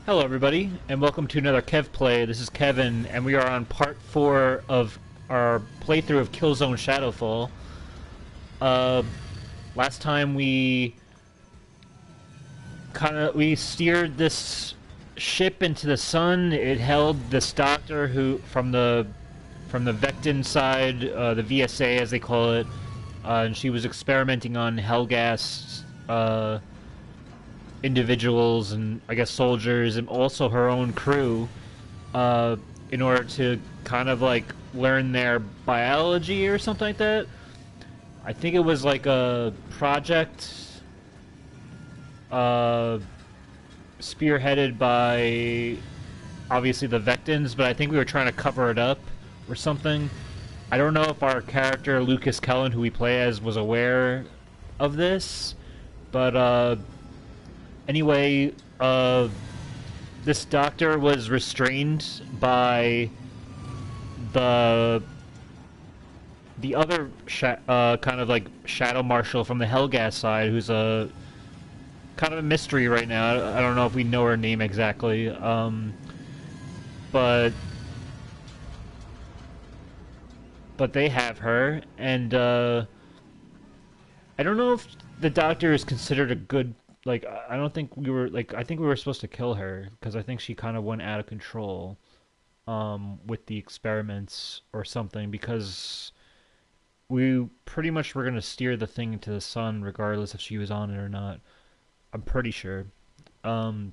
Hello everybody, and welcome to another Kev Play. This is Kevin, and we are on part 4 of our playthrough of Killzone Shadowfall. Last time we steered this ship into the sun. It held this doctor who, from the Vectin side, the VSA as they call it, and she was experimenting on Helghast, individuals and I guess soldiers and also her own crew in order to kind of like learn their biology or something like that. I think it was like a project spearheaded by obviously the Vectins, but I think we were trying to cover it up or something. I don't know if our character Lucas Kellen, who we play as, was aware of this, but anyway, this doctor was restrained by the other kind of like Shadow Marshal from the Helghast side, who's a kind of a mystery right now. I don't know if we know her name exactly, but they have her, and I don't know if the doctor is considered a good. Like, I don't think we were, like, I think we were supposed to kill her, because I think she kind of went out of control, with the experiments or something, because we pretty much were going to steer the thing into the sun, regardless if she was on it or not. I'm pretty sure. But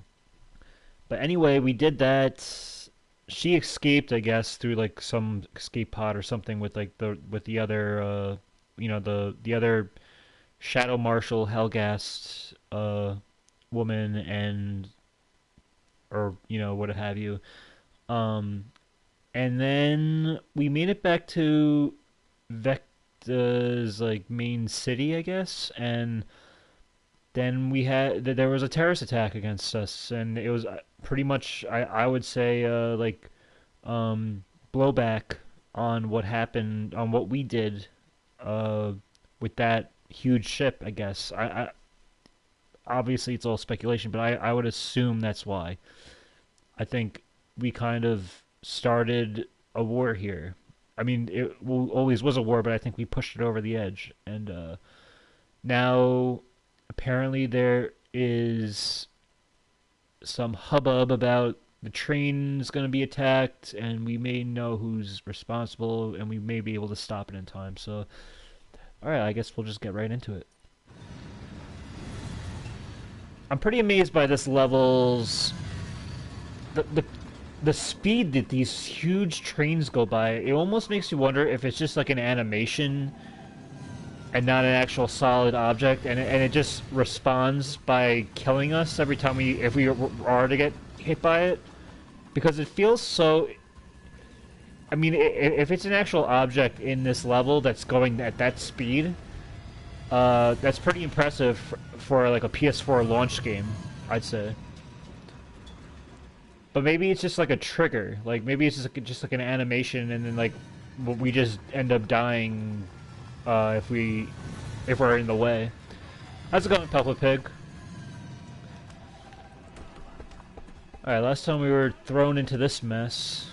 anyway, we did that. She escaped, I guess, through, like, some escape pod or something with, like, with the other, the other Shadow Marshal Helghast woman and or what have you, and then we made it back to Vecta's like main city, I guess, and then there was a terrorist attack against us, and it was pretty much I would say blowback on what happened, on what we did with that huge ship, I guess. I obviously it's all speculation, but I would assume that's why. I think we kind of started a war here. I mean, it always was a war, but I think we pushed it over the edge. And now, apparently, there is some hubbub about the train's going to be attacked, and we may know who's responsible, and we may be able to stop it in time. So, alright, I guess we'll just get right into it. I'm pretty amazed by this level's the speed that these huge trains go by. It almost makes you wonder if it's just like an animation and not an actual solid object, and it just responds by killing us every time if we are to get hit by it, because it feels so. I mean, if it's an actual object in this level that's going at that speed, that's pretty impressive for like a PS4 launch game, I'd say. But maybe it's just like a trigger. Like maybe it's just like an animation, and then like we just end up dying if we're in the way. How's it going, Peppa Pig? All right, last time we were thrown into this mess.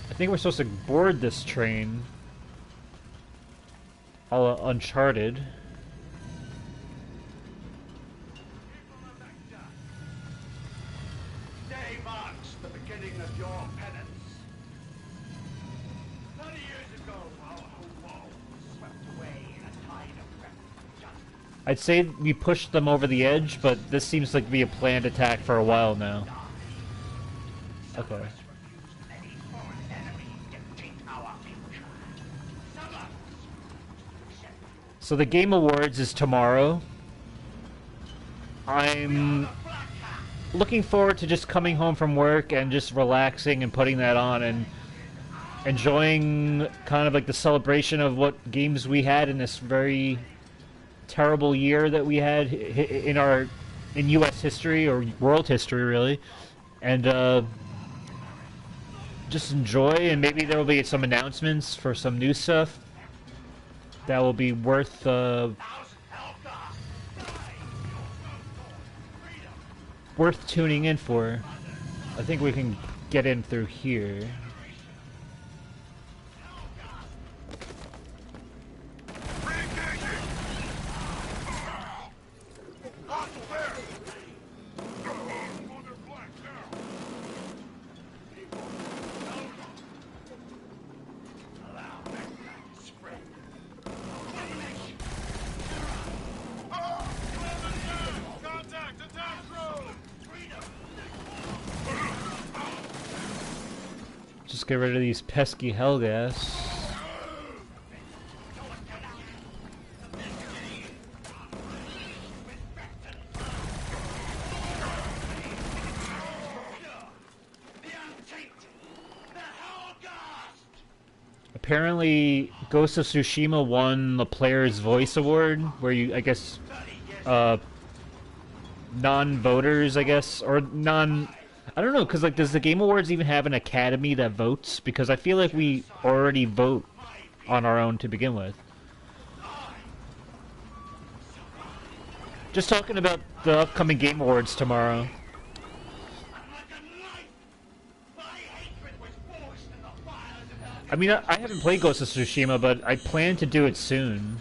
I think we're supposed to board this train. All Uncharted. Day marks the beginning of your penance. 30 years ago, our whole world was swept away in a tide of justice. I'd say we pushed them over the edge, but this seems like to be a planned attack for a while now. Okay. So the Game Awards is tomorrow. I'm looking forward to just coming home from work and just relaxing and putting that on and enjoying kind of like the celebration of what games we had in this very terrible year that we had in US history, or world history really, and just enjoy, and maybe there will be some announcements for some new stuff. that will be worth worth tuning in for. I think we can get in through here. Just get rid of these pesky Helgas. Apparently, Ghost of Tsushima won the Player's Voice Award, where you, I guess, non-voters, I guess, or non... I don't know, because, like, does the Game Awards even have an academy that votes? Because I feel like we already vote on our own to begin with. Just talking about the upcoming Game Awards tomorrow. I mean, I haven't played Ghost of Tsushima, but I plan to do it soon.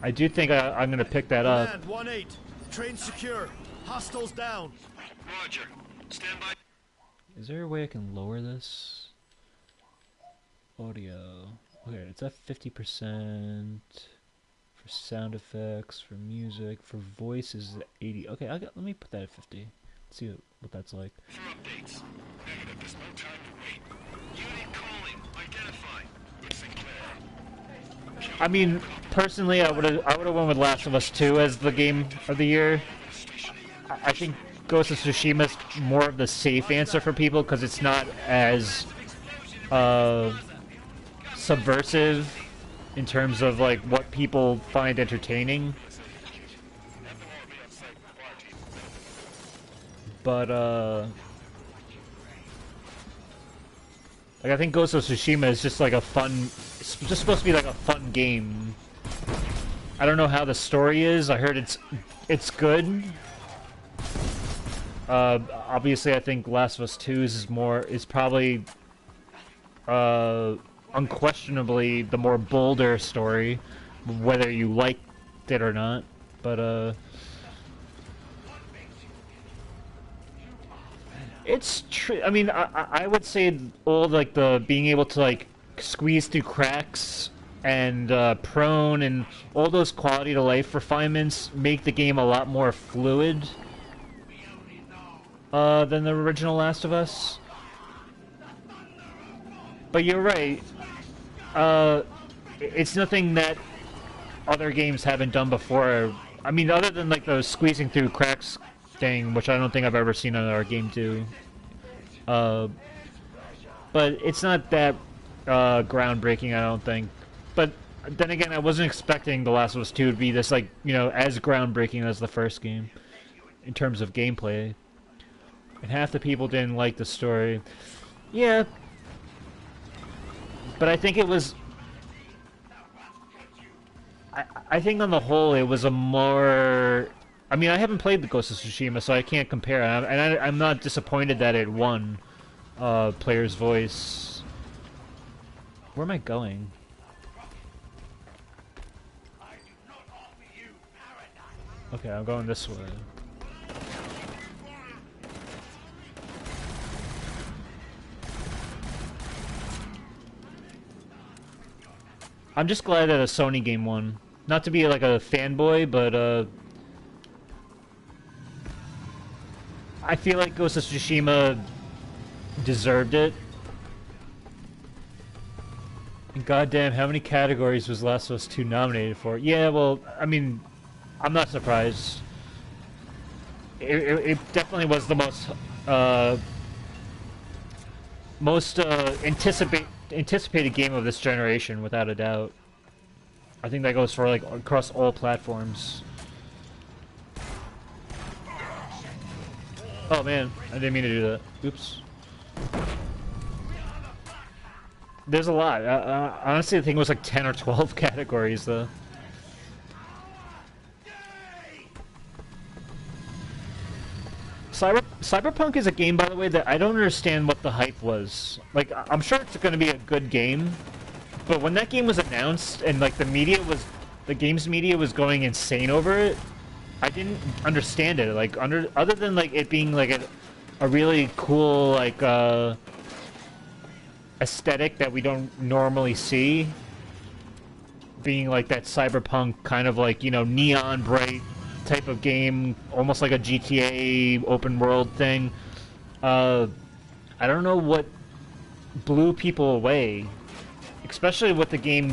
I do think I'm going to pick that up. Command 1-8. Train secure. Hostiles down. Roger. Stand by. Is there a way I can lower this? Audio. Okay, it's at 50%. For sound effects, for music, for voice is 80. Okay, let me put that at 50. Let's see what that's like. For updates. Negative. There's no time to wait. Unit calling. Identify. Sinclair. I mean, personally, I would have went with Last of Us 2 as the game of the year. I think Ghost of Tsushima is more of the safe answer for people because it's not as subversive in terms of like what people find entertaining. But like I think Ghost of Tsushima is just like a fun. It's just supposed to be like a fun game. I don't know how the story is. I heard it's good. Obviously, I think Last of Us 2 is probably unquestionably the more bolder story, whether you liked it or not. But it's true. I mean, I would say all like the being able to like squeeze through cracks and prone and all those quality of life refinements make the game a lot more fluid than the original Last of Us. But you're right. It's nothing that other games haven't done before. I mean, other than like the squeezing through cracks thing, which I don't think I've ever seen another game do. But it's not that groundbreaking, I don't think. But then again, I wasn't expecting The Last of Us 2 to be this, like, you know, as groundbreaking as the first game in terms of gameplay. And half the people didn't like the story. Yeah. But I think it was... I think on the whole it was a more... I mean, I haven't played the Ghost of Tsushima, so I can't compare. And I'm not disappointed that it won Player's Voice. Where am I going? Okay, I'm going this way. I'm just glad that a Sony game won. Not to be like a fanboy, but I feel like Ghost of Tsushima deserved it. And goddamn, how many categories was Last of Us 2 nominated for? Yeah, well, I mean, I'm not surprised. It definitely was the most anticipated game of this generation, without a doubt. I think that goes for like across all platforms. Oh man, I didn't mean to do that. Oops. There's a lot. Honestly, I think it was like 10 or 12 categories, though. Cyberpunk is a game, by the way, that I don't understand what the hype was. Like, I'm sure it's going to be a good game, but when that game was announced and like the games media was going insane over it, I didn't understand it. Like, other than like it being like a really cool like aesthetic that we don't normally see, being like that cyberpunk kind of like, you know, neon bright type of game, almost like a GTA open world thing. I don't know what blew people away, especially with the game,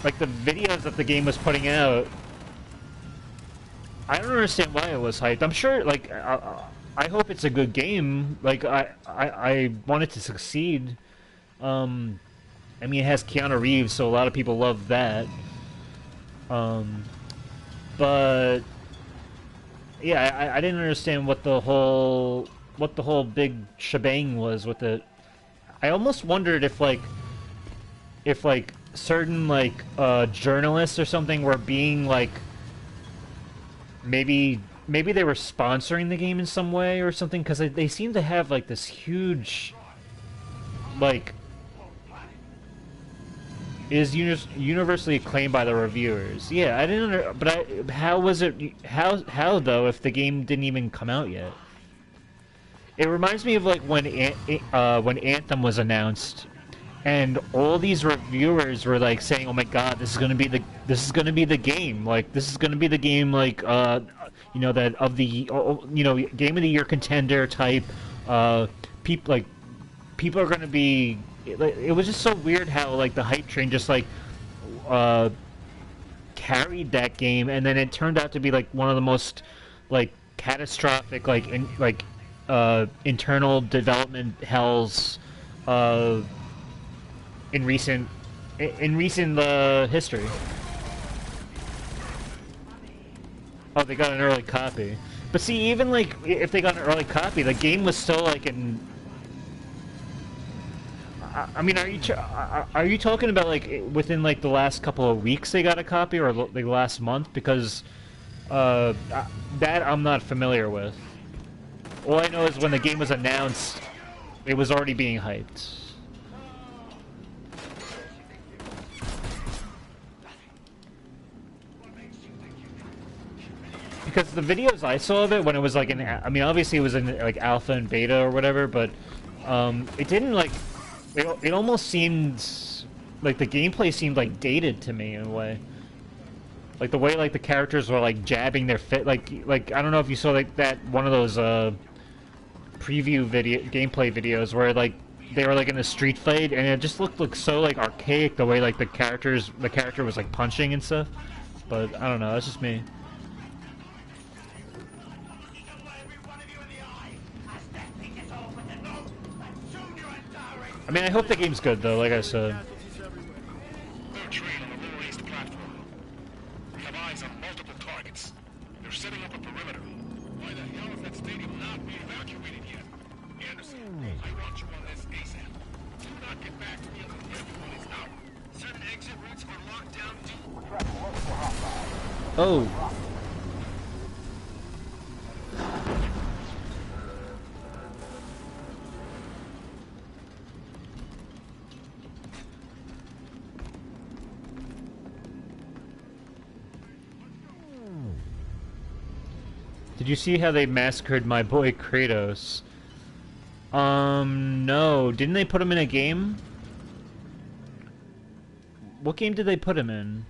like the videos that the game was putting out. I don't understand why it was hyped. I'm sure, like, I hope it's a good game. Like, I want it to succeed. I mean, it has Keanu Reeves, so a lot of people love that. But yeah, I didn't understand what the whole big shebang was with it. I almost wondered if certain like journalists or something were being like maybe they were sponsoring the game in some way or something, because they seem to have like this huge like is universally acclaimed by the reviewers. Yeah, I didn't but how was it how though if the game didn't even come out yet? It reminds me of like when Anthem was announced, and all these reviewers were like saying, "Oh my God, this is gonna be the game. Like this is gonna be the game. Like you know, that of the you know, game of the year contender type. People are gonna be." It was just so weird how like the hype train just like carried that game, and then it turned out to be like one of the most like catastrophic internal development hells in recent history. Oh, they got an early copy. But see, even like if they got an early copy, the game was still like in. I mean, are you talking about like within like the last couple of weeks they got a copy, or the last month? Because that I'm not familiar with. All I know is when the game was announced, it was already being hyped. Because the videos I saw of it when it was like I mean, obviously it was in like alpha and beta or whatever, but it didn't like. It almost seemed like the gameplay seemed like dated to me in a way. Like the way like the characters were like jabbing their fit, like I don't know if you saw like that one of those preview gameplay videos where like they were like in a street fight, and it just looked so like archaic the way like the character was like punching and stuff. But I don't know, that's just me. I mean, I hope the game's good though, like I said. They're trained on the lower east platform. We have eyes on multiple targets. They're setting up a perimeter. Why the hell is that stadium not being evacuated yet? Anderson, I want you on this ASAP. Do not get back to me until everyone is out. Certain exit routes are locked down deep. Oh. Did you see how they massacred my boy Kratos? No. Didn't they put him in a game? What game did they put him in?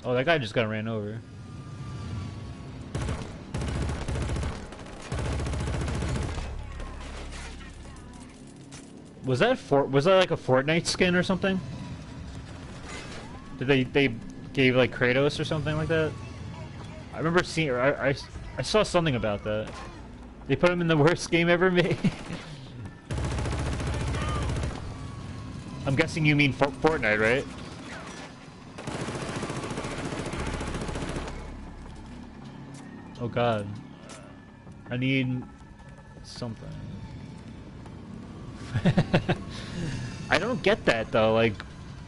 Oh, that guy just got ran over. Was that like a Fortnite skin or something? Did they gave like Kratos or something like that? I remember seeing. I saw something about that. They put him in the worst game ever made. I'm guessing you mean Fortnite, right? Oh God. I need something. I don't get that though. I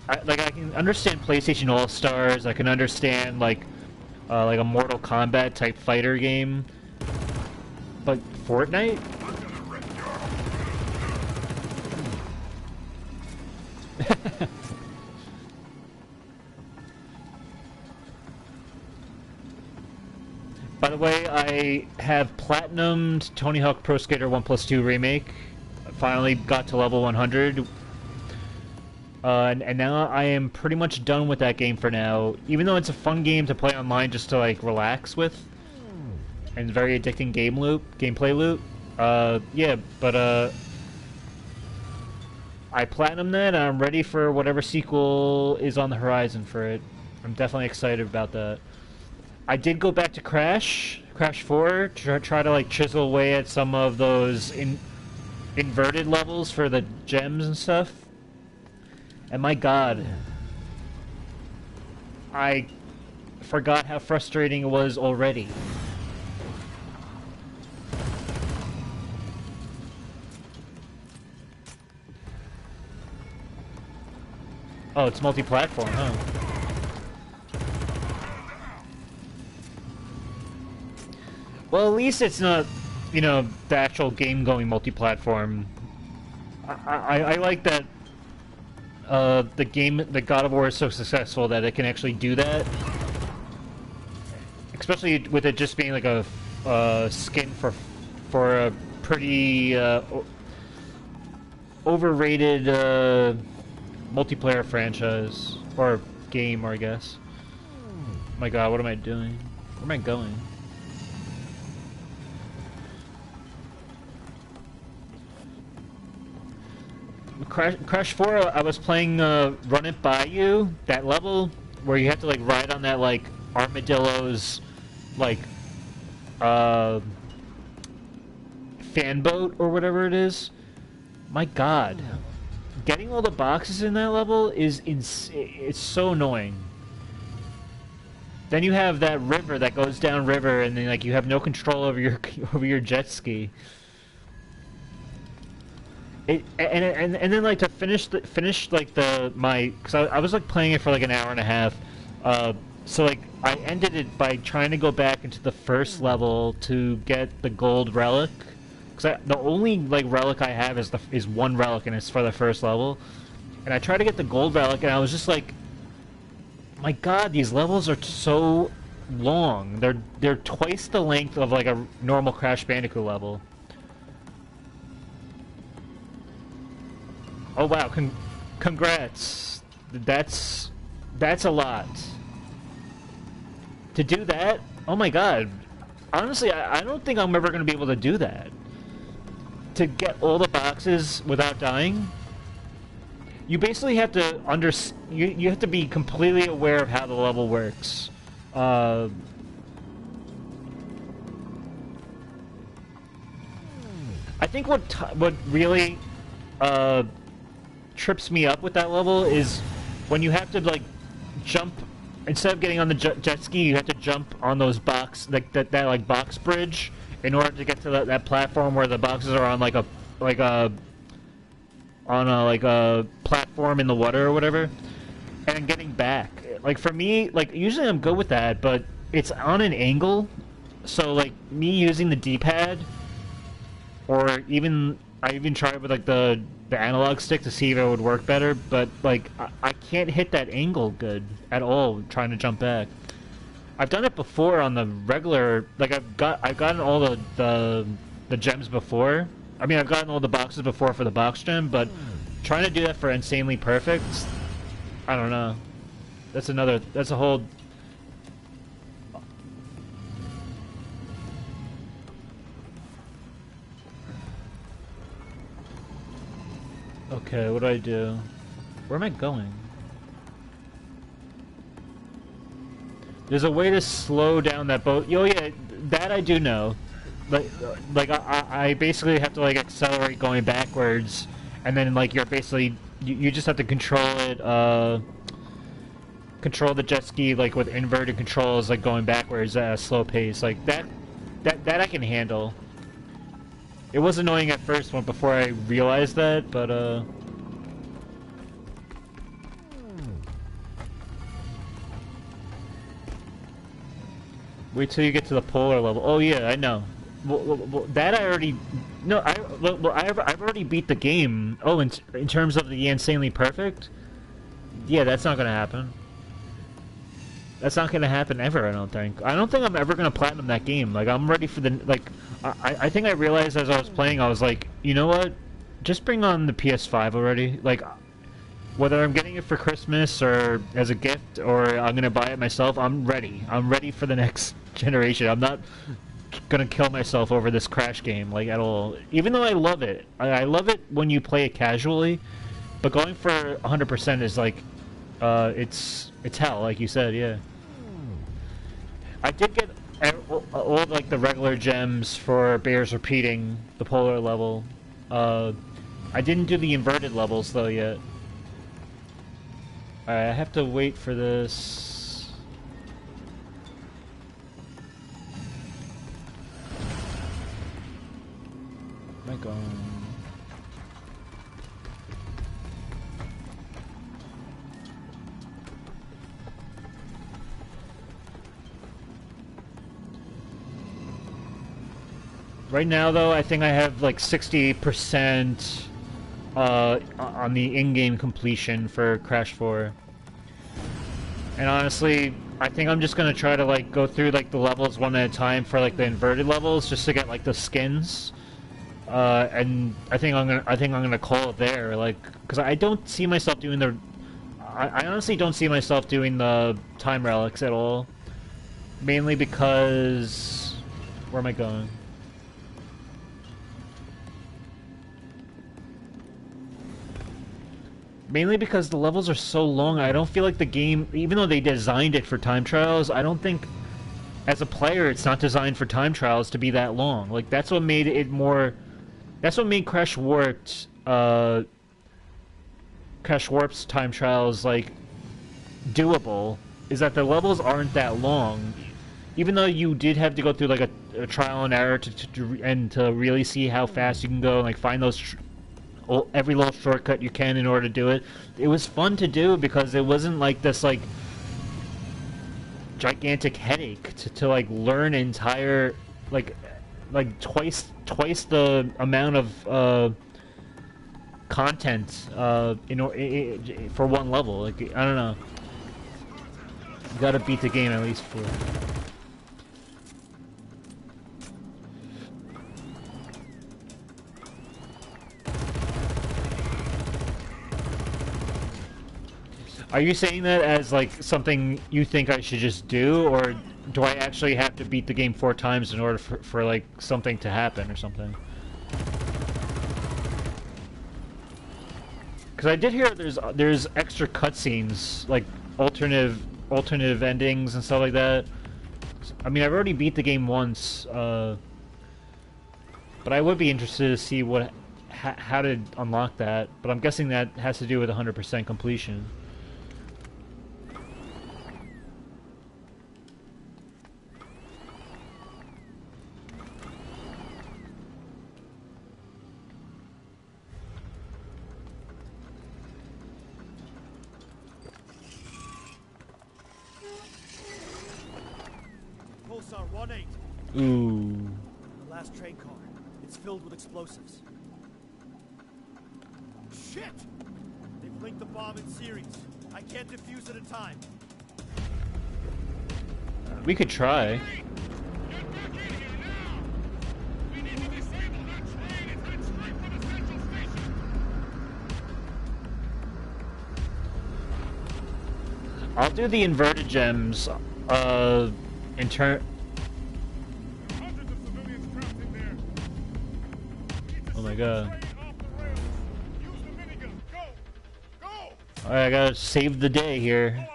can understand PlayStation All Stars. I can understand like a Mortal Kombat type fighter game, but Fortnite? By the way, I have platinumed Tony Hawk Pro Skater 1+2 Remake. I finally got to level 100. And now I am pretty much done with that game for now. Even though it's a fun game to play online just to like relax with. And very addicting gameplay loop. Yeah, but I platinumed that and I'm ready for whatever sequel is on the horizon for it. I'm definitely excited about that. I did go back to Crash 4, to try to like chisel away at some of those inverted levels for the gems and stuff. And my god, I forgot how frustrating it was already. Oh, it's multi-platform, huh? Well, at least it's not, you know, the actual game-going multi-platform. I like that the God of War is so successful that it can actually do that. Especially with it just being like a skin for a pretty overrated multiplayer franchise or game, I guess. Oh my god, what am I doing? Where am I going? Crash 4, I was playing Run It By You, that level where you have to like ride on that like armadillo's like fan boat or whatever it is. My god. Getting all the boxes in that level is it's so annoying. Then you have that river that goes down river and then like you have no control over your jet ski. And then like to finish like because I was like playing it for like an hour and a half, so like I ended it by trying to go back into the first level to get the gold relic, because the only like relic I have is one relic and it's for the first level, and I tried to get the gold relic and I was just like, my god, these levels are so long. They're twice the length of like a normal Crash Bandicoot level. Oh wow, congrats. That's a lot. To do that? Oh my god. Honestly, I don't think I'm ever going to be able to do that. To get all the boxes without dying? You basically have to you have to be completely aware of how the level works. I think what really trips me up with that level is when you have to like jump, instead of getting on the jet ski, you have to jump on those that like box bridge in order to get to that platform where the boxes are on like a platform in the water or whatever, and getting back. Like for me, like usually I'm good with that, but it's on an angle, so like me using the D-pad, or I even tried with like the analog stick to see if it would work better, but like I can't hit that angle good at all trying to jump back. I've done it before on the regular, like I've gotten all the gems before. I mean, I've gotten all the boxes before for the box gem, but trying to do that for Insanely Perfect, I don't know. That's a whole... Okay, what do I do? Where am I going? There's a way to slow down that boat. Oh yeah, that I do know. Like I basically have to like accelerate going backwards, and then like you're basically you just have to control it. Control the jet ski like with inverted controls, like going backwards at a slow pace. Like that I can handle. It was annoying at first when before I realized that, but wait till you get to the polar level. Oh yeah, I know. Well, that I already. No, I've already beat the game. Oh, in terms of the insanely perfect, yeah, that's not gonna happen. That's not gonna happen ever. I don't think. I don't think I'm ever gonna platinum that game. Like I'm ready for the like. I think I realized as I was playing, I was like, you know what? Just bring on the PS5 already. Like, whether I'm getting it for Christmas or as a gift or I'm gonna buy it myself, I'm ready. I'm ready for the next generation. I'm not gonna kill myself over this Crash game like at all. Even though I love it, I love it when you play it casually, but going for 100% is like, it's hell, like you said. Yeah, I did get all like the regular gems for Bears repeating the polar level. I didn't do the inverted levels though yet. Alright, I have to wait for this. Where am I going? Right now, though, I think I have like 60% on the in-game completion for Crash 4. And honestly, I think I'm just gonna try to like go through like the levels one at a time for like the inverted levels, just to get like the skins. And I think I'm gonna call it there, like, because I don't see myself doing the. I honestly don't see myself doing the time relics at all. Mainly because, where am I going? Mainly because the levels are so long, I don't feel like the game, even though they designed it for time trials, I don't think, as a player, it's not designed for time trials to be that long. Like, that's what made it more, that's what made Crash Warped, Crash Warp's time trials, like, doable, is that the levels aren't that long. Even though you did have to go through, like, a trial and error to really see how fast you can go and, like, find those every little shortcut you can in order to do it. It was fun to do because it wasn't like this like gigantic headache to like learn entire like twice the amount of content for one level. Like I don't know. You gotta beat the game at least for. Are you saying that as like something you think I should just do, or do I actually have to beat the game 4 times in order for like something to happen or something? Because I did hear there's extra cutscenes, like alternative endings and stuff like that. I mean, I've already beat the game once, but I would be interested to see how to unlock that. But I'm guessing that has to do with 100% completion. Pulsar 1-8. Ooh. The last train car. It's filled with explosives. Shit! They've linked the bomb in series. I can't defuse at a time. We could try. I'll do the inverted gems, in turn. Oh my god. Alright, I gotta save the day here.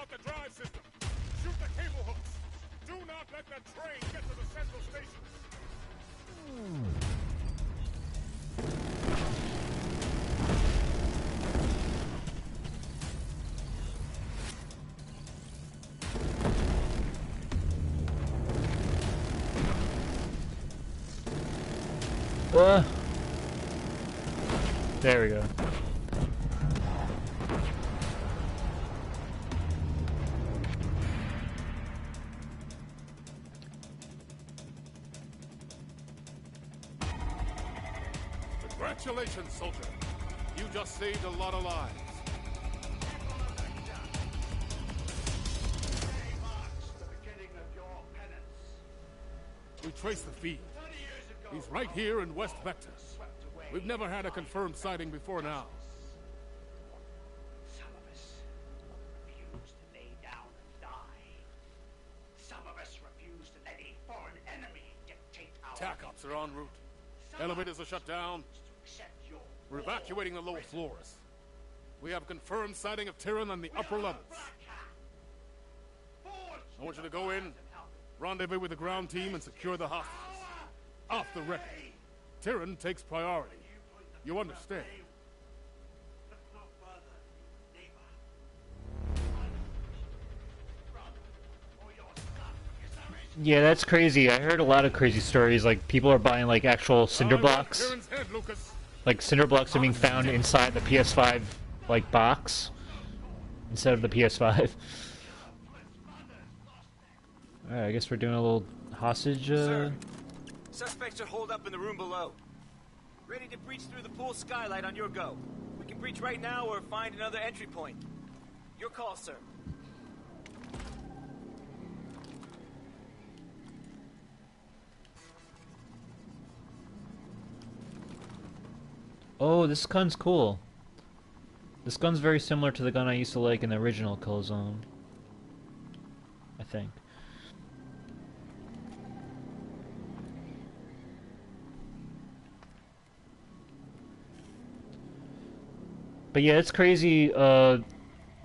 There we go. Congratulations, soldier. You just saved a lot of lives. Today marks the beginning of your penance. We traced the feed. 30 years ago, He's right here in West Vector. swept away. We've never had a confirmed sighting before now. Some of us refuse to lay down and die. Some of us refuse to let a foreign enemy dictate our TAC ops are en route. Some Elevators are shut down. of us to accept your We're evacuating the lower floors. We have confirmed sighting of Tyrann on the upper levels. I want you to go in, rendezvous with the ground team, and secure the hostages. Off the record. Tyrann takes priority. You understand? No further, neighbor. Run, or your son is arrested. Yeah, that's crazy. I heard a lot of crazy stories. Like people are buying like actual cinder blocks. Tyrann's head, Lucas. Like cinder blocks are being found inside the PS5 like box instead of the PS5. Alright, I guess we're doing a little hostage. Sir, suspects are holed up in the room below. Ready to breach through the pool skylight on your go. We can breach right now or find another entry point. Your call, sir. Oh, this gun's cool. This gun's very similar to the gun I used to like in the original Killzone. I think. But yeah, it's crazy. The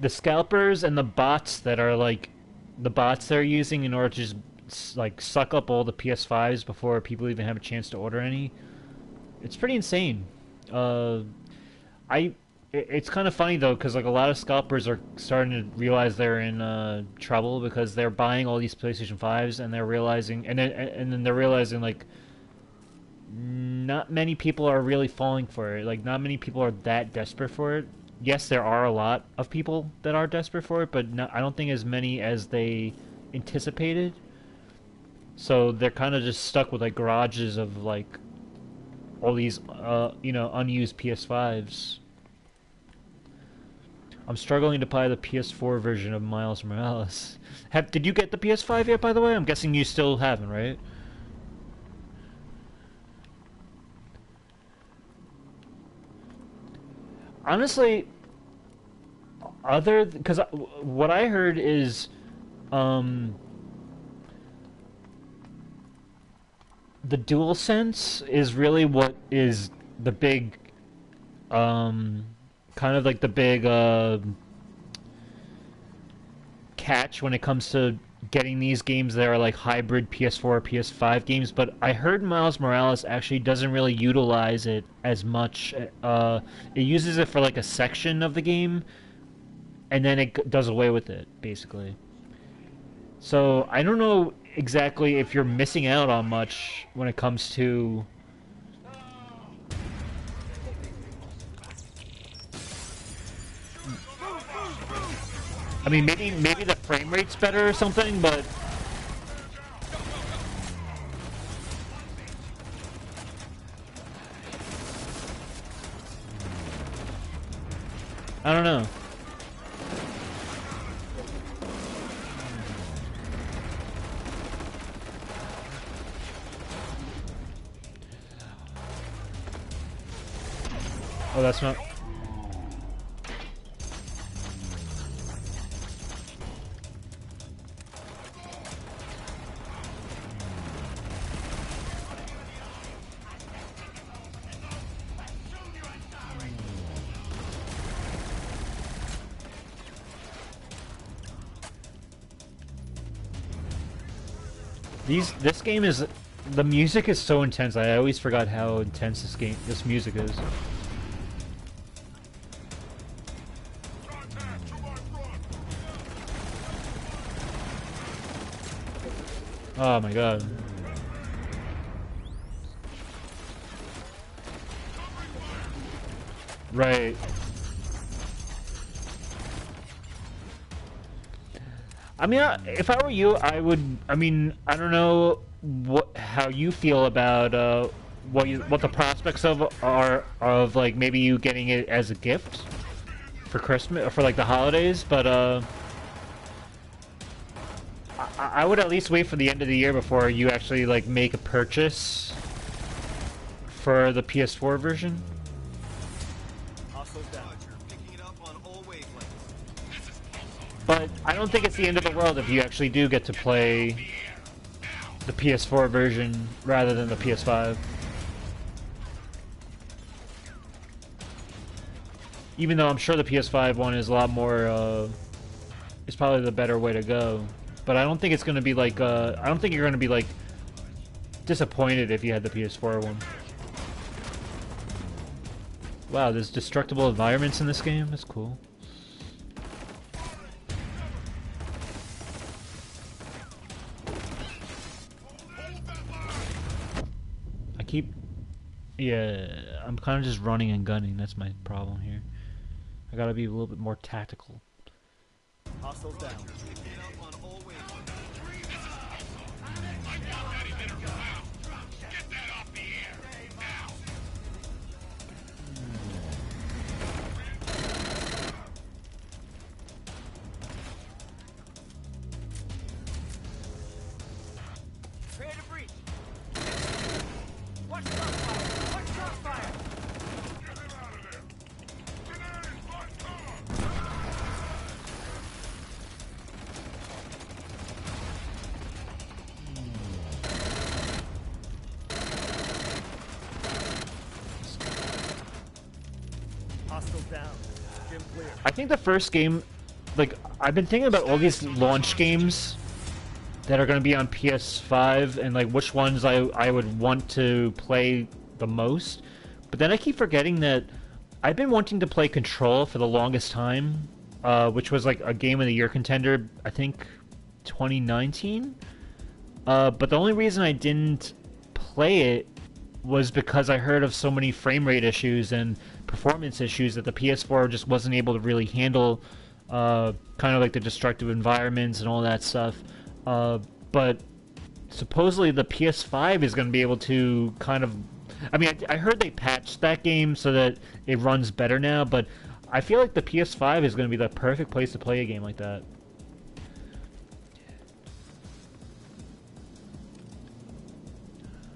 scalpers and the bots that are like the bots they're using in order to just like suck up all the PS5s before people even have a chance to order any. It's pretty insane. It's kind of funny though, because like a lot of scalpers are starting to realize they're in trouble because they're buying all these PlayStation 5s and they're realizing, and then they're realizing like not many people are really falling for it. Like not many people are that desperate for it. Yes, there are a lot of people that are desperate for it, but I don't think as many as they anticipated. So they're kind of just stuck with like garages of like all these unused PS5s. I'm struggling to buy the PS4 version of Miles Morales. Did you get the PS5 yet, by the way? I'm guessing you still haven't, right? Honestly, because what I heard is, the DualSense is really what is the big, kind of like the big catch when it comes to getting these games that are like hybrid PS4 PS5 games. But I heard Miles Morales actually doesn't really utilize it as much. It uses it for like a section of the game, and then it does away with it basically. So I don't know exactly if you're missing out on much when it comes to I mean, maybe the frame rate's better or something, but I don't know. Oh, that's not. This game is, the music is so intense. I always forgot how intense this music is. Oh my god. Right. I mean, if I were you, I would. I mean, I don't know how you feel about what the prospects of are of like maybe you getting it as a gift for Christmas or for like the holidays, but I would at least wait for the end of the year before you actually like make a purchase for the PS4 version. Hostiles down. But I don't think it's the end of the world if you actually do get to play the PS4 version rather than the PS5. Even though I'm sure the PS5 one is a lot more, is probably the better way to go. But I don't think it's going to be like, I don't think you're going to be like disappointed if you had the PS4 one. Wow, there's destructible environments in this game? That's cool. Yeah, I'm kind of just running and gunning. That's my problem here. I gotta be a little bit more tactical. Hostiles down. Prepare to breach. Watch crossfire. Watch crossfire. Get him out of there! Grenade! Lock cover! Hostiles down. Jim clear. I think the first game, like, I've been thinking about all these launch games that are going to be on PS5 and, like, which ones I would want to play the most. But then I keep forgetting that I've been wanting to play Control for the longest time, which was, like, a Game of the Year contender, I think, 2019? But the only reason I didn't play it was because I heard of so many frame rate issues and performance issues that the PS4 just wasn't able to really handle, kind of like the destructive environments and all that stuff. But supposedly the PS5 is going to be able to kind of... I mean, I heard they patched that game so that it runs better now, but I feel like the PS5 is going to be the perfect place to play a game like that.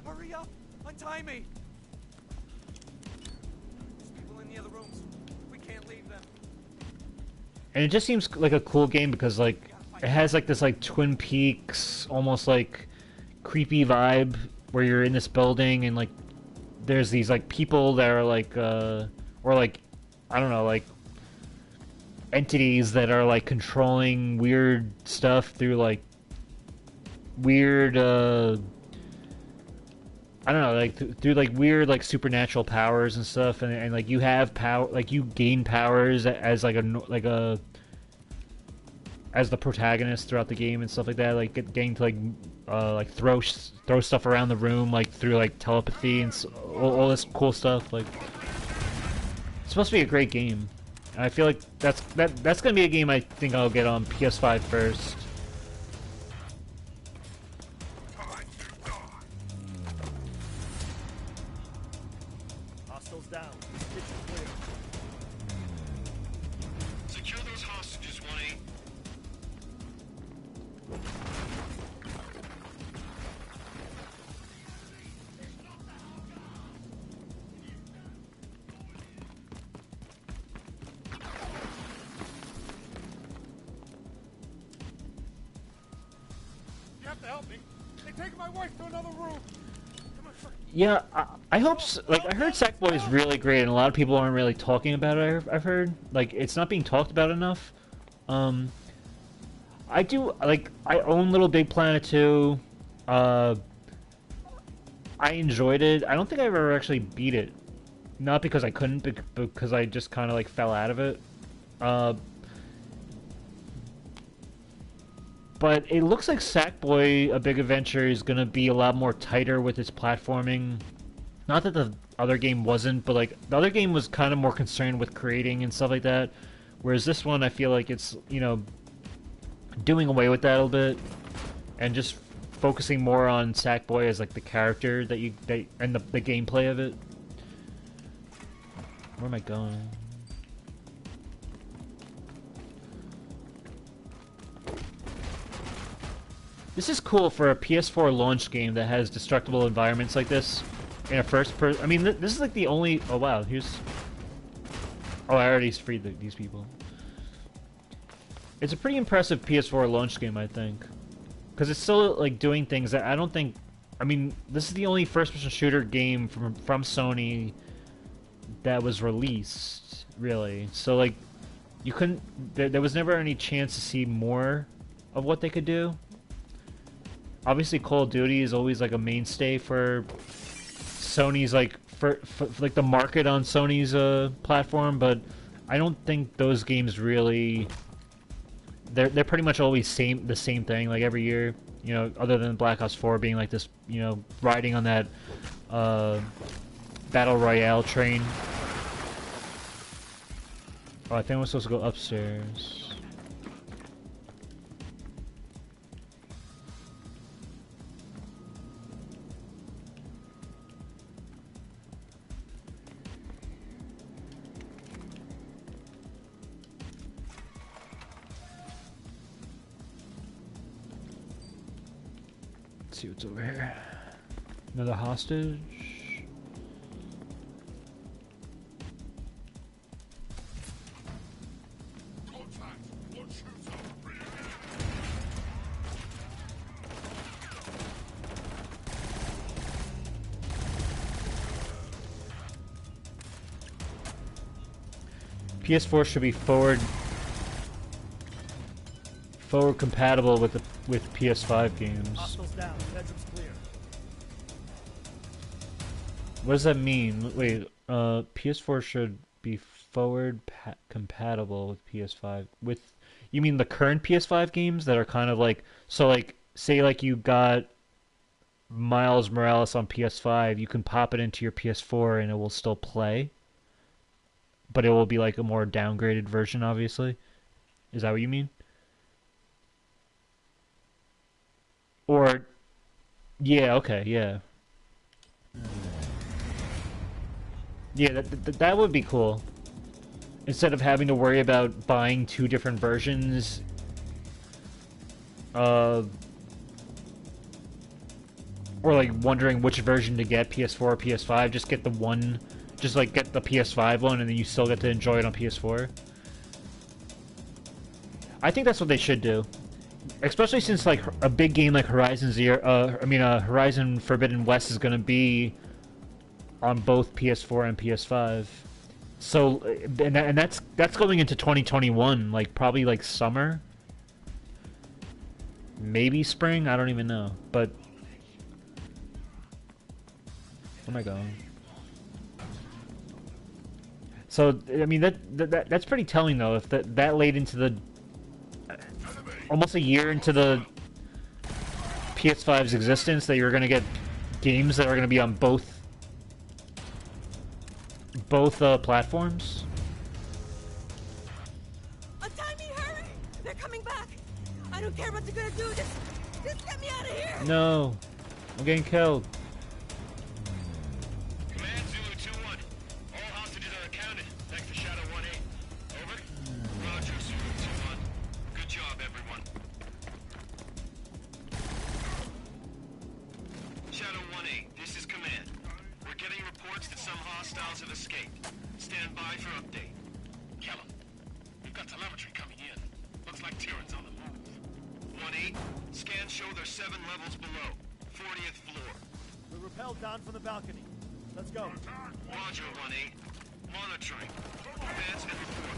Hurry up! Untie me! There's people in the other rooms. We can't leave them. And it just seems like a cool game because, like, it has, like, this, like, Twin Peaks, almost, like, creepy vibe where you're in this building and, like, there's these, like, people that are, like, or, like, I don't know, like, entities that are, like, controlling weird stuff through, like, weird, I don't know, like, through, like, weird, like, supernatural powers and stuff, and like, you have power, like, you gain powers as, like, as the protagonist throughout the game and stuff like that, like getting to like throw stuff around the room like through like telepathy and all this cool stuff. Like, it's supposed to be a great game, and I feel like that's gonna be a game I think I'll get on PS5 first. Hostiles down. Kitchen clear. Secure those hostages, 1-8. You have to help me. They're taking my wife to another room. Yeah, I hope so. Like, I heard Sackboy is really great, and a lot of people aren't really talking about it. I've heard, like, it's not being talked about enough. I do, like, I own Little Big Planet 2. I enjoyed it. I don't think I've ever actually beat it. Not because I couldn't, because I just kind of, like, fell out of it. But it looks like Sackboy: A Big Adventure is going to be a lot more tighter with its platforming. Not that the other game wasn't, but like the other game was kind of more concerned with creating and stuff like that, whereas this one I feel like it's, you know, doing away with that a little bit and just focusing more on Sackboy as like the character and the gameplay of it. Where am I going? This is cool for a PS4 launch game that has destructible environments like this in a first person. I mean, this is like the only. Oh wow, here's. Oh, I already freed these people. It's a pretty impressive PS4 launch game, I think, because it's still like doing things that I don't think. I mean, this is the only first-person shooter game from Sony that was released, really. So like, you couldn't. There was never any chance to see more of what they could do. Obviously, Call of Duty is always like a mainstay for Sony's like for like the market on Sony's platform, but I don't think those games really. They're pretty much always the same thing like every year, you know, other than Black Ops 4 being like this, you know, riding on that battle royale train. Oh, I think we're supposed to go upstairs. Let's see what's over here. Another hostage. PS4 should be forward compatible with PS5 games. Hostiles down. Bedroom's clear. What does that mean? Wait, PS4 should be forward compatible with PS5. With, you mean the current PS5 games that are kind of like, so like, say like you got Miles Morales on PS5, you can pop it into your PS4 and it will still play, but it will be like a more downgraded version, obviously. Is that what you mean? Or, yeah, okay, yeah. Yeah, that would be cool. Instead of having to worry about buying two different versions, or like wondering which version to get, PS4 or PS5, just get the one, just like get the PS5 one and then you still get to enjoy it on PS4. I think that's what they should do. Especially since like a big game like Horizon Forbidden West is going to be on both PS4 and PS5. So and that's going into 2021, like probably like summer. Maybe spring, I don't even know. But where am I going? So I mean that's pretty telling though, if that late into the almost a year into the PS5's existence that you're going to get games that are going to be on both platforms. Untie me, hurry! They're coming back! I don't care what they're gonna do, just get me out of here! No! I'm getting killed. Command Zulu 2-1. All hostages are accounted, thanks to Shadow 1-8. Over. Roger, Zulu 2-1. Good job, everyone. Shadow 1-8, this is command. We're getting reports that some hostiles have escaped. Stand by for update. Kill 'em. We've got telemetry coming in. Looks like Tyrann's on the move. 1-8, scans show they're 7 levels below. 40th floor. We rappelled down from the balcony. Let's go. Roger, 1-8. Monitoring. Advance and report.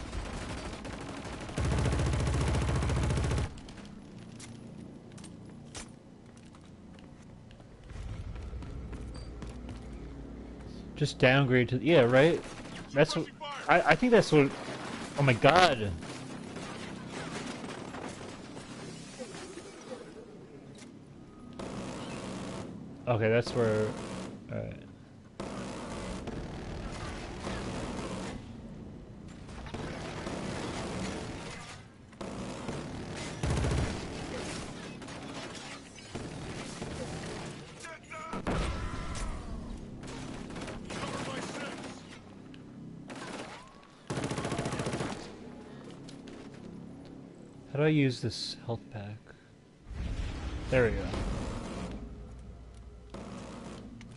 Just downgrade to, yeah, right? That's what I think that's what. Oh my god. Okay, that's where. Alright. How do I use this health pack? There we go.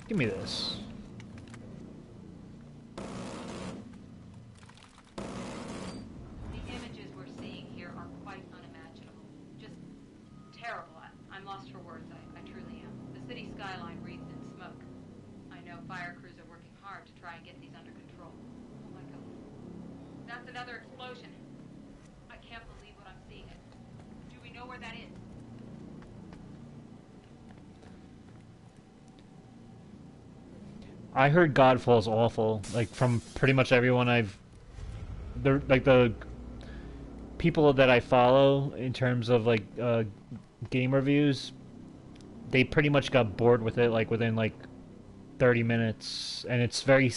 Give me this. The images we're seeing here are quite unimaginable. Just terrible. I'm lost for words. I truly am. The city skyline wreathed in smoke. I know fire crews are working hard to try and get these under control. Oh my god. That's another explosion. I can't believe what I'm seeing. Do we know where that is? I heard Godfall's awful. Like from pretty much everyone they're like the people that I follow in terms of like game reviews. They pretty much got bored with it like within like 30 minutes, and it's very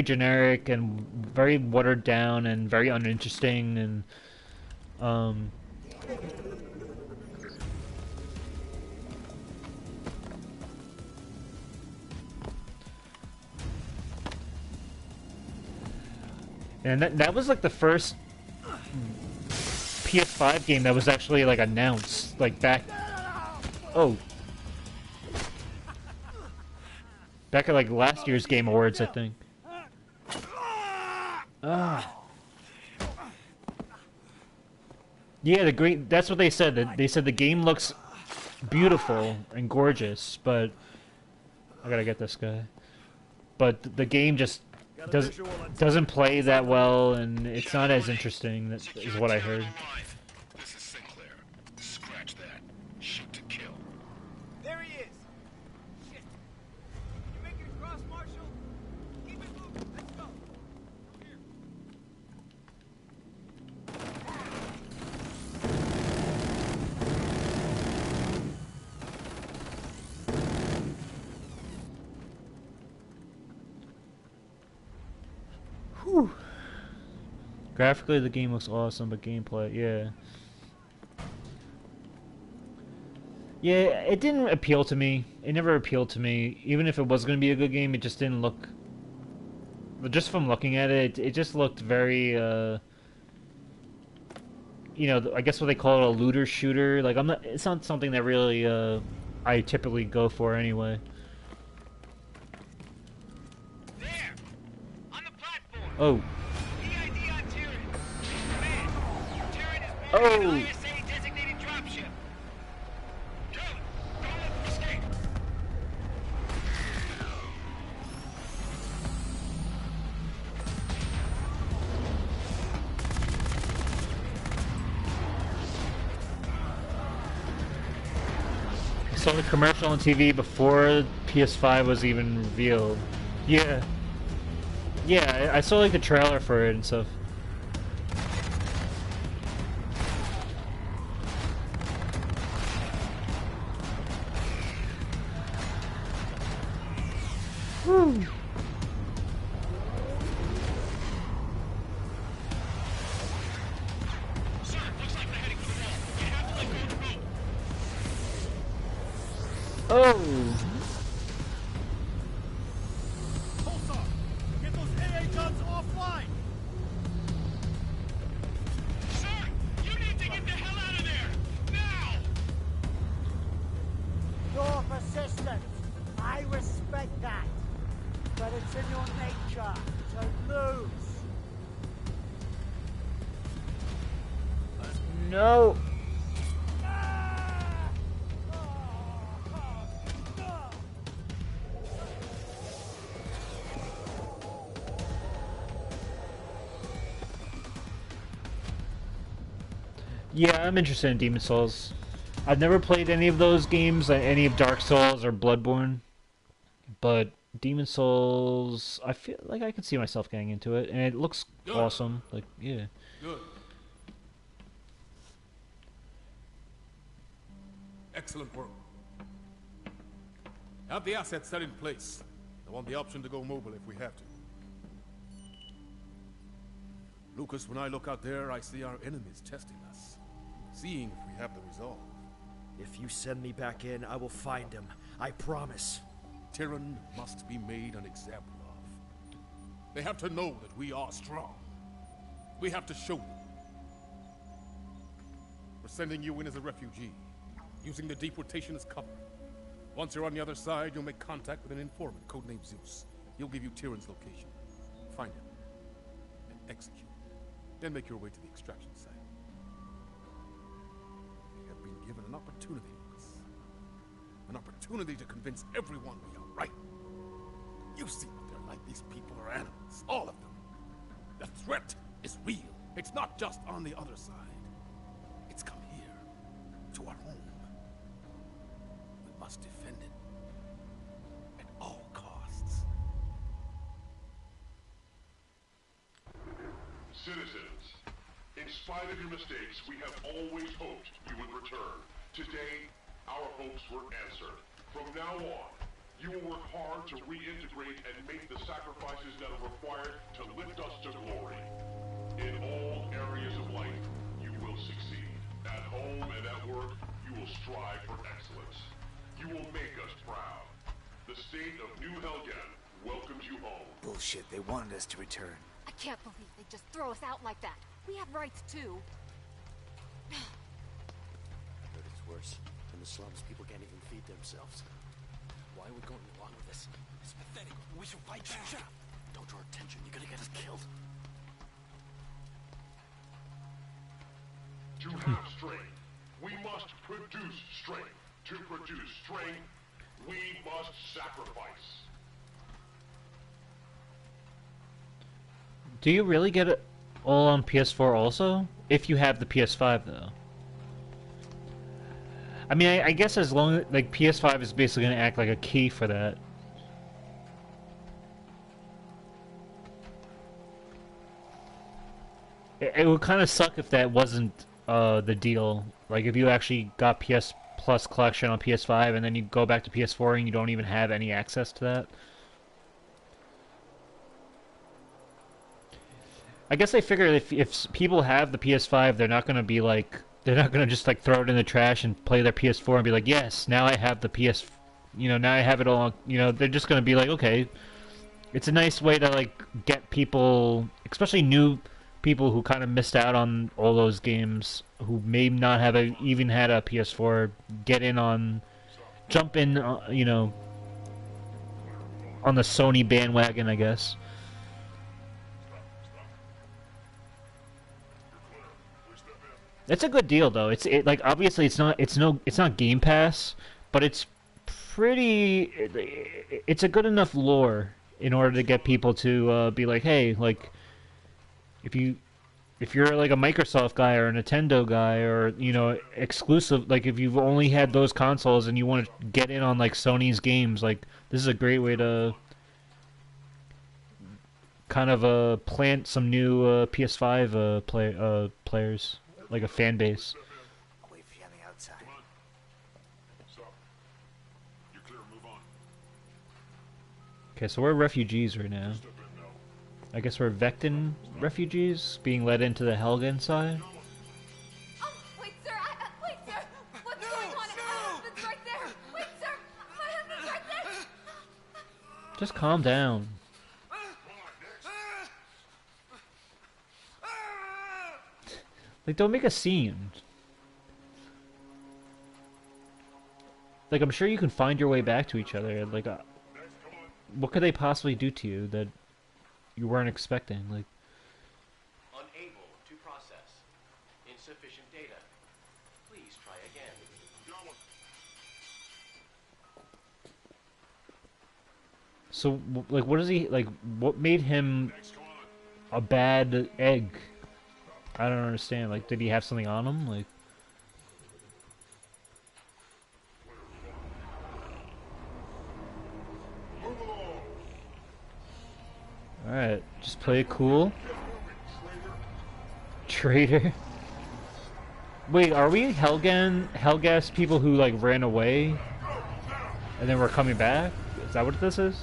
generic and very watered down and very uninteresting and and that was like the first PS5 game that was actually like announced like back back at like last year's Game Awards, I think. Yeah, that's what they said. They said the game looks beautiful and gorgeous, but I gotta get this guy. But the game just doesn't play that well, and it's not as interesting. That is what I heard. This is Sinclair. Scratch that. Shoot to kill. There he is. Shit. You make your cross, Marshal? Keep it moving. Let's go. Here. Whew. Graphically, the game looks awesome, but gameplay, yeah. Yeah, it didn't appeal to me. It never appealed to me. Even if it was going to be a good game, it just didn't look... But just from looking at it, it just looked very, you know, I guess what they call it, a looter shooter. Like, it's not something that really, I typically go for anyway. There! On the platform! Oh. PID on Tyrann. Command. Tyrann is Oh. boarding an ISA designated dropship. Kill it! Don't let them escape! I saw the commercial on TV before PS5 was even revealed. Yeah. Yeah, I saw like the trailer for it and stuff. Woo. Sir, looks like they're heading for the wall. You have to let go of the rope. Oh. Pulsar, get those AA guns offline! Sir, you need to get the hell out of there! Now! Your persistence. I respect that. But it's in your nature to lose. No. Yeah, I'm interested in Demon Souls. I've never played any of those games, any of Dark Souls or Bloodborne, but Demon Souls, I feel like I can see myself getting into it, and it looks Good. awesome. Like, yeah. Good. Excellent work. Have the assets set in place. I want the option to go mobile if we have to. Lucas, when I look out there, I see our enemies testing us. Seeing if we have the resolve. If you send me back in, I will find him. I promise. Tyrann must be made an example of. They have to know that we are strong. We have to show them. We're sending you in as a refugee, using the deportation as cover. Once you're on the other side, you'll make contact with an informant, codenamed Zeus. He'll give you Tyrann's location. Find him, and execute. Then make your way to the extraction site. We have been given an opportunity, Lucas. An opportunity to convince everyone we are right. You see what they're like. These people are animals, all of them. The threat is real. It's not just on the other side. It's come here, to our home. We must defend it at all costs. Citizens, in spite of your mistakes, we have always hoped you would return. Today, our hopes were answered. From now on, you will work hard to reintegrate and make the sacrifices that are required to lift us to glory. In all areas of life, you will succeed. At home and at work, you will strive for excellence. You will make us proud. The state of New Helgen welcomes you home. Bullshit, they wanted us to return. I can't believe they just throw us out like that. We have rights too. I heard it's worse. In the slums, people can't even feed themselves. Why are we going along with this? It's pathetic. We should fight back. Shut up. Don't draw attention. You're gonna get us killed. To have strength, we must produce strength. To produce strength, we must sacrifice. Do you really get it all on PS4 also? If you have the PS5 though. I mean, I guess as long as, like, PS5 is basically going to act like a key for that. It would kind of suck if that wasn't the deal. Like, if you actually got PS Plus collection on PS5 and then you go back to PS4 and you don't even have any access to that. I guess they figure if people have the PS5, they're not going to be like... They're not gonna just like throw it in the trash and play their PS4 and be like, yes, now I have the PS, you know, now I have it all. You know, they're just gonna be like, okay, it's a nice way to like get people, especially new people who kind of missed out on all those games, who may not have even had a PS4, get in on, jump in, you know, on the Sony bandwagon, I guess. It's a good deal though. Like obviously it's not Game Pass, but it's pretty. It's a good enough lore in order to get people to be like, hey, like if you're like a Microsoft guy or a Nintendo guy or you know exclusive, like if you've only had those consoles and you want to get in on like Sony's games, like this is a great way to kind of plant some new PS5 players. Like a fan base. I'll wait for you on the outside. Stop. You're clear. Move on. Okay, so we're refugees right now. I guess we're Vectin refugees being led into the Helgen side. Oh, wait, sir! Wait, sir! What's going on? My husband's right there! Wait, sir! My husband's right there! Just calm down. Like, don't make a scene. Like, I'm sure you can find your way back to each other. Like, what could they possibly do to you that you weren't expecting? Like, Unable to process. Insufficient data. Please try again. so, like, what is he, like, what made him a bad egg? I don't understand. Like, did he have something on him? Like, alright, just play it cool. Traitor. Wait, are we Helgas people who, like, ran away? And then we're coming back? Is that what this is?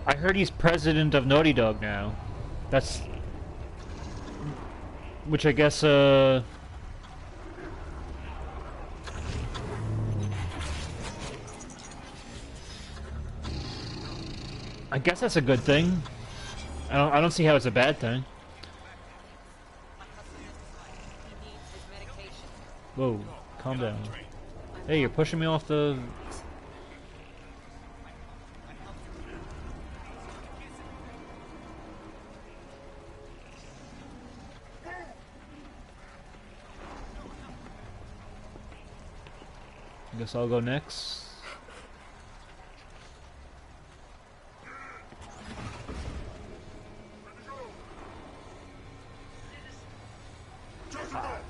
I heard he's president of Naughty Dog now. That's... which I guess that's a good thing. I don't see how it's a bad thing. Whoa, calm down. Hey, you're pushing me off the... I guess I'll go next.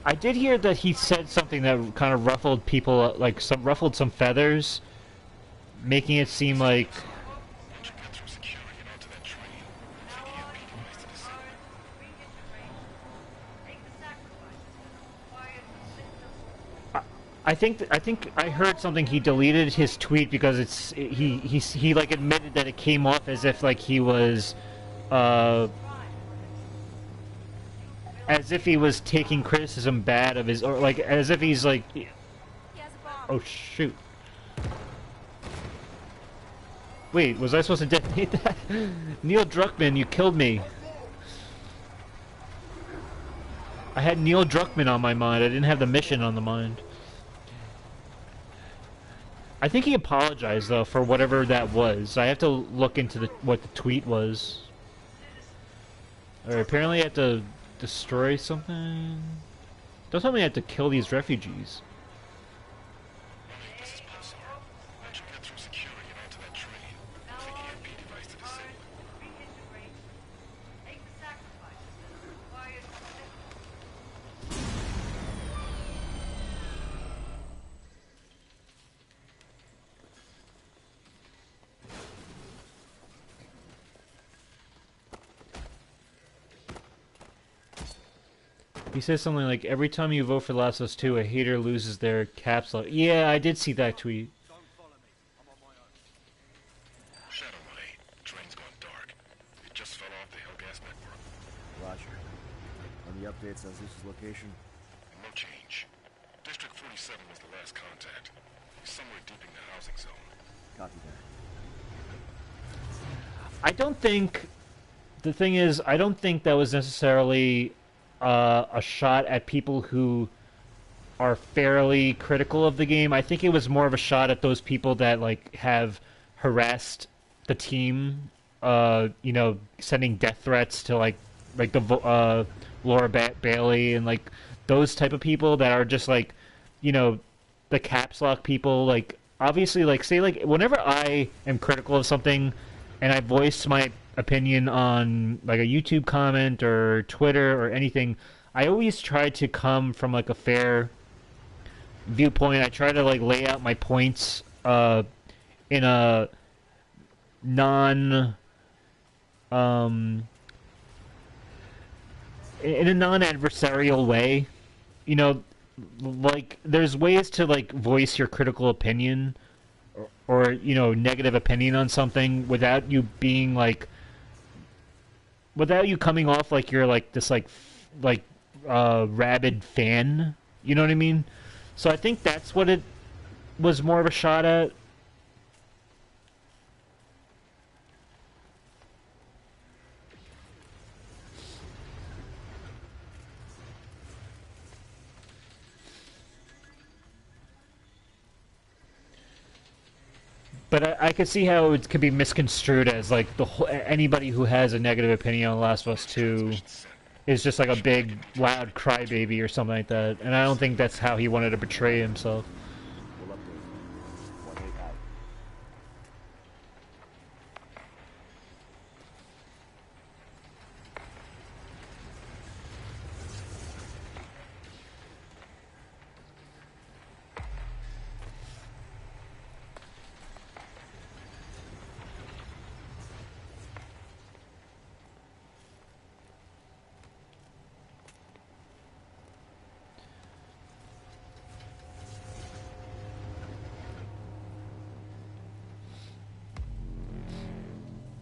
I did hear that he said something that kind of ruffled people, like ruffled some feathers, making it seem like I think I heard something. He deleted his tweet because he like admitted that it came off as if like he was as if he was taking criticism bad of his, or like as if he's like, oh shoot. Wait, was I supposed to detonate that? Neil Druckmann, you killed me. I had Neil Druckmann on my mind. I didn't have the mission on the mind. I think he apologized though for whatever that was. I have to look into what the tweet was. Or apparently I have to destroy something. Don't tell me I have to kill these refugees. He says something like, every time you vote for Last of Us 2, a hater loses their caps lock. Yeah, I did see that tweet. Shadow 1-8. Train's gone dark. It just fell off the Hellgas network. Roger. On the updates on Zeus's location? No change. District 47 was the last contact. He's somewhere deep in the housing zone. Copy that. I don't think... The thing is, I don't think that was necessarily a shot at people who are fairly critical of the game. I think it was more of a shot at those people that like have harassed the team, you know, sending death threats to like the Laura Bailey and like those type of people that are just like, you know, the caps lock people. Like obviously, like say like whenever I am critical of something and I voice my opinion on like a YouTube comment or Twitter or anything, I always try to come from like a fair viewpoint. I try to like lay out my points in a non in a non-adversarial way. You know, like there's ways to like voice your critical opinion or you know, negative opinion on something without you being like, without you coming off like you're like this like rabid fan. You know what I mean? So I think that's what it was more of a shot at. But I could see how it could be misconstrued as like anybody who has a negative opinion on Last of Us 2 is just like a big loud crybaby or something like that. And I don't think that's how he wanted to portray himself. We'll update. 1-8 out.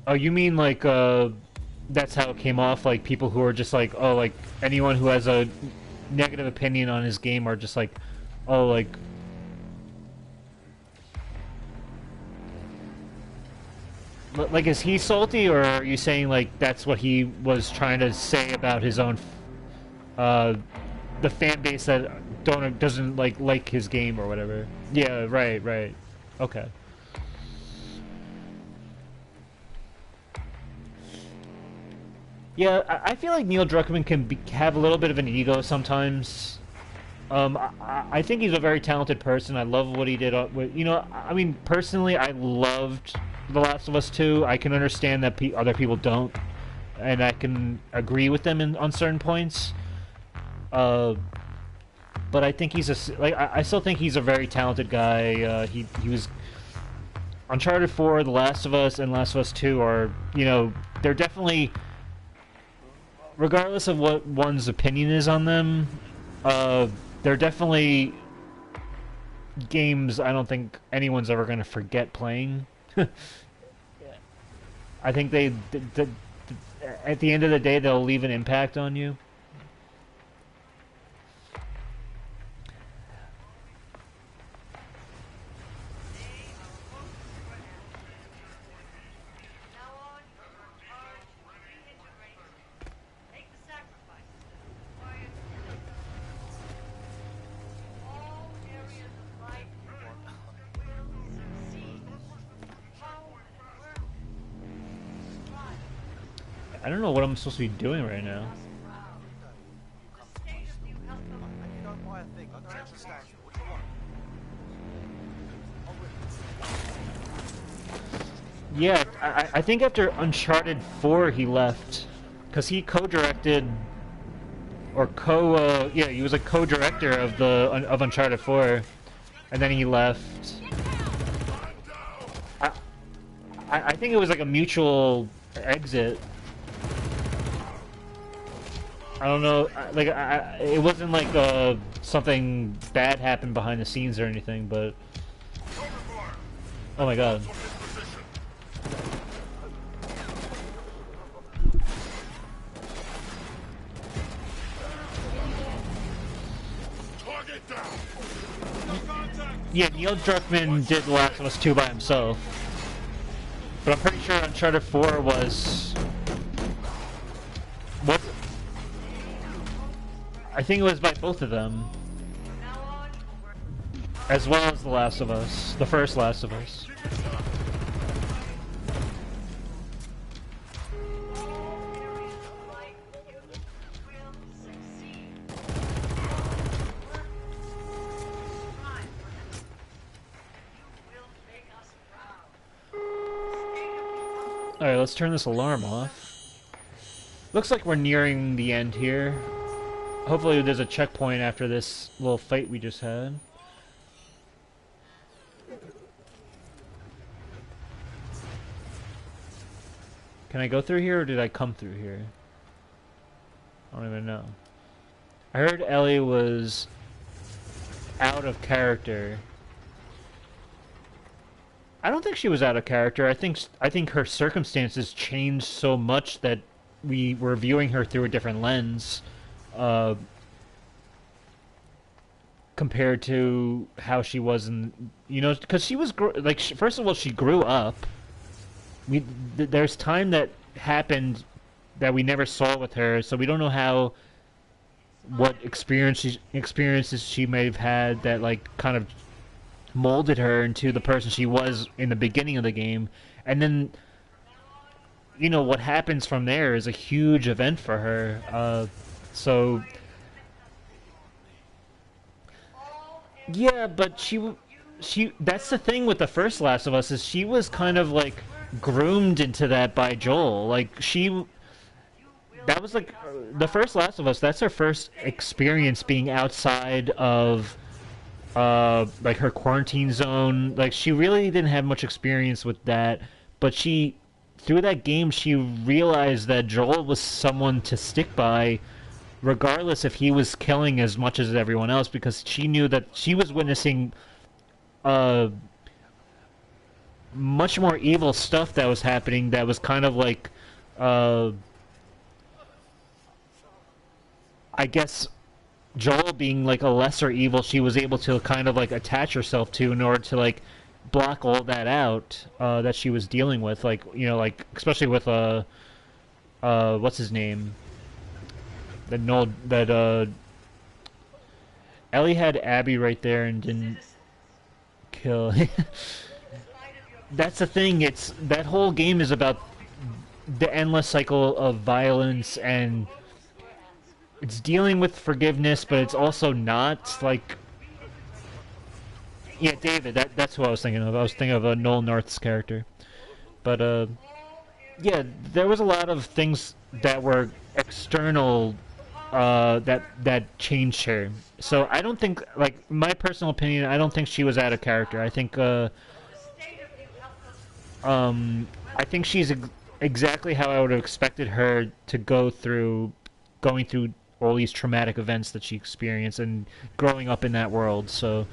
Oh, you mean like that's how it came off. Like people who are just like, oh, like anyone who has a negative opinion on his game are just like, oh, like is he salty, or are you saying like that's what he was trying to say about his own, uh, the fan base that doesn't like his game or whatever? Yeah, right, right. Okay. Yeah, I feel like Neil Druckmann can have a little bit of an ego sometimes. I think he's a very talented person. I love what he did. You know, I mean, personally, I loved The Last of Us 2. I can understand that other people don't, and I can agree with them on certain points. But I think he's I still think he's a very talented guy. He was Uncharted 4, The Last of Us, and Last of Us 2 are, you know, they're definitely, regardless of what one's opinion is on them, they're definitely games I don't think anyone's ever going to forget playing. I think at the end of the day, they'll leave an impact on you. I don't know what I'm supposed to be doing right now. Yeah, I think after Uncharted 4 he left, because he co-directed, or yeah, he was a co-director of Uncharted 4, and then he left. I think it was like a mutual exit. I don't know, like it wasn't like something bad happened behind the scenes or anything, but oh my god. Yeah, Neil Druckmann did The Last of Us 2 by himself, but I'm pretty sure Uncharted 4 was. What? I think it was by both of them. As well as The Last of Us. The first Last of Us. Alright, let's turn this alarm off. Looks like we're nearing the end here. Hopefully there's a checkpoint after this little fight we just had. Can I go through here, or did I come through here? I don't even know. I heard Ellie was out of character. I don't think she was out of character. I think her circumstances changed so much that we were viewing her through a different lens. Compared to how she was in, you know, because she was like, first of all, she grew up. There's time that happened that we never saw with her, so we don't know what experiences she may have had that like kind of molded her into the person she was in the beginning of the game, and then, you know, what happens from there is a huge event for her. So yeah, but she that's the thing with the first Last of Us, is she was kind of like groomed into that by Joel. Like that was like the first Last of Us, that's her first experience being outside of like her quarantine zone. Like she really didn't have much experience with that, but through that game she realized that Joel was someone to stick by, regardless if he was killing as much as everyone else, because she knew that she was witnessing much more evil stuff that was happening, that was kind of like I guess Joel being like a lesser evil, she was able to kind of like attach herself to in order to like block all that out that she was dealing with, like like especially with what's his name, that Noel that Ellie had Abby right there and didn't kill. That's the thing. It's that whole game is about the endless cycle of violence, and it's dealing with forgiveness, but it's also not like. Yeah, David. That's who I was thinking of. I was thinking of Noel North's character, but yeah, there was a lot of things that were external that changed her. So I don't think, like, my personal opinion, I don't think she was out of character. I think she's exactly how I would have expected her to going through all these traumatic events that she experienced and growing up in that world. So,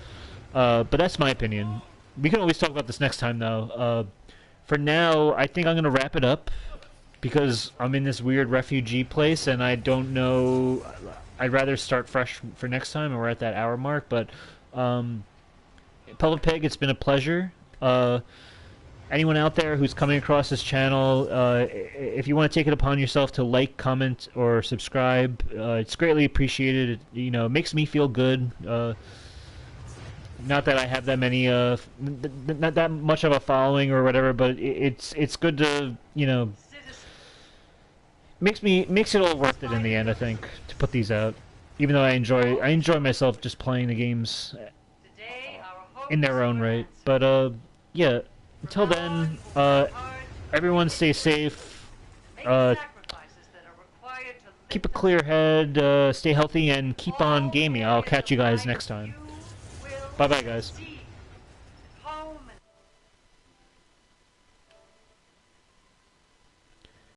but that's my opinion. We can always talk about this next time, though. For now, I think I'm gonna wrap it up because I'm in this weird refugee place and I don't know. I'd rather start fresh for next time, and we're at that hour mark. But Public Pig, it's been a pleasure. Anyone out there who's coming across this channel, if you want to take it upon yourself to like, comment, or subscribe, it's greatly appreciated. It makes me feel good. Not that I have that many, not that much of a following or whatever, but it's good to makes it all worth it in the end. I think to put these out, even though I enjoy myself just playing the games in their own right. But yeah. Until then, everyone stay safe. Keep a clear head. Stay healthy and keep on gaming. I'll catch you guys next time. Bye bye, guys.